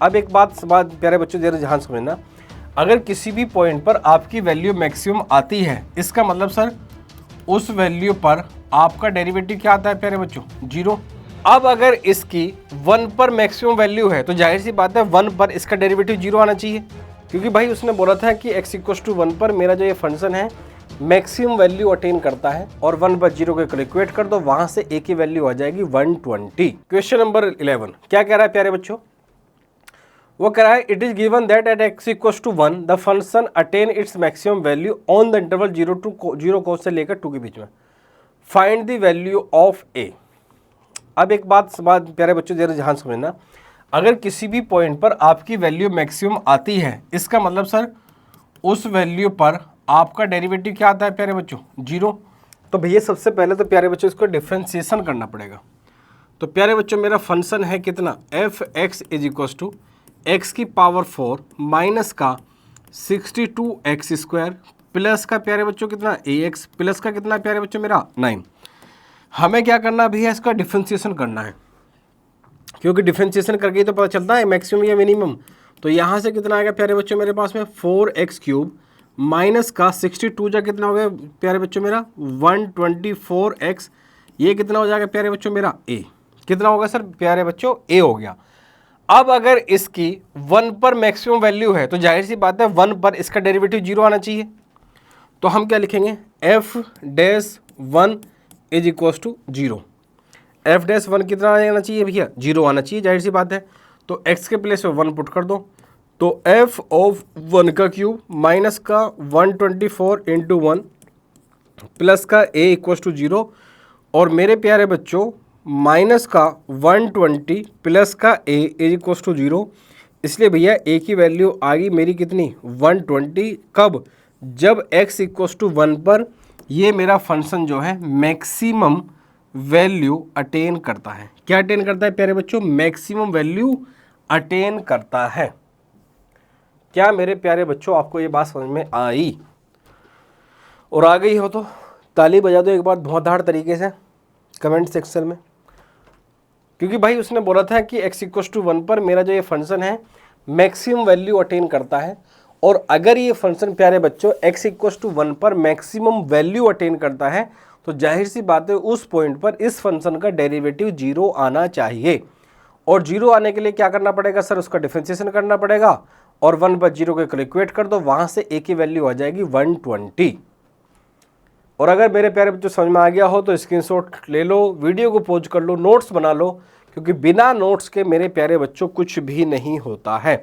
अब एक बात प्यारे बच्चों जरा ध्यान समझना, अगर किसी भी पॉइंट पर आपकी वैल्यू मैक्सिमम आती है, इसका मतलब सर उस वैल्यू पर आपका डेरिवेटिव क्या आता है प्यारे बच्चों, 0। अब अगर इसकी 1 पर मैक्सिमम वैल्यू है तो जाहिर सी बात है 1 पर इसका डेरिवेटिव 0 आना चाहिए, क्योंकि भाई उसने बोला था कि x=1 पर मेरा जो ये फंक्शन है मैक्सिमम वैल्यू अटेन करता है और 1 पर 0 को कैलकुलेट कर दो, वहां से a की वैल्यू आ जाएगी 120। क्वेश्चन नंबर 11 क्या कह रहा है प्यारे बच्चों, वो कह रहा है it is given that at x=1 the function attain its maximum value on the interval 0 cos से लेकर 2 के बीच में, find the value of a। अब एक बात प्यारे बच्चों जरा ध्यान समझना, अगर किसी भी पॉइंट पर आपकी वैल्यू मैक्सिमम आती है, इसका मतलब सर उस वैल्यू पर आपका डेरिवेटिव क्या आता है प्यारे बच्चों, 0। तो भैया सबसे पहले तो प्यारे बच्चों इसको डिफ्रेंसिएशन करना पड़ेगा। तो प्यारे बच्चों मेरा फंक्शन है कितना, f(x) = x की पावर 4 माइनस का 62x² प्लस का प्यारे बच्चों कितना ax प्लस का कितना प्यारे बच्चों मेरा 9। हमें क्या करना है भैया, इसका डिफ्रेंसिएशन करना है, क्योंकि डिफ्रेंसिएशन करके ही तो पता चलता है मैक्सिमम या मिनिमम। तो यहाँ से कितना आएगा प्यारे बच्चों मेरे पास में 4x³ माइनस का 62 जा कितना हो गया प्यारे बच्चों मेरा 124x, ये कितना हो जाएगा प्यारे बच्चों मेरा a, कितना होगा सर प्यारे बच्चों a हो गया। अब अगर इसकी 1 पर मैक्सिमम वैल्यू है तो जाहिर सी बात है 1 पर इसका डेरिवेटिव 0 आना चाहिए। तो हम क्या लिखेंगे, f(1) = 0। f(1) कितना आना चाहिए भैया, 0 आना चाहिए, जाहिर सी बात है। तो x के प्लेस में 1 पुट कर दो, तो f(1) का क्यूब माइनस का 124 × 1 प्लस का a = 0 और मेरे प्यारे बच्चों माइनस का 120 प्लस का a = 0। इसलिए भैया a की वैल्यू आ गई मेरी कितनी 120, कब, जब x=1 पर ये मेरा फंक्शन जो है मैक्सिमम वैल्यू अटेन करता है। क्या अटेन करता है प्यारे बच्चों, मैक्सिमम वैल्यू अटेन करता है। क्या मेरे प्यारे बच्चों आपको ये बात समझ में आई, और आ गई हो तो ताली बजा दो एक बार धुआंधार तरीके से कमेंट सेक्शन में, क्योंकि भाई उसने बोला था कि x=1 पर मेरा जो ये फंक्शन है मैक्सिमम वैल्यू अटेन करता है, और अगर ये फंक्शन प्यारे बच्चों x=1 पर मैक्सिमम वैल्यू अटेन करता है तो जाहिर सी बात है उस पॉइंट पर इस फंक्शन का डेरिवेटिव 0 आना चाहिए। और 0 आने के लिए क्या करना पड़ेगा सर, उसका डिफरेंशिएशन करना पड़ेगा और 1 पर 0 को कैलकुलेट कर दो, वहां से a की वैल्यू आ जाएगी 120। और अगर मेरे प्यारे बच्चों समझ में आ गया हो तो स्क्रीनशॉट ले लो, वीडियो को पॉज कर लो, नोट्स बना लो, क्योंकि बिना नोट्स के मेरे प्यारे बच्चों कुछ भी नहीं होता है।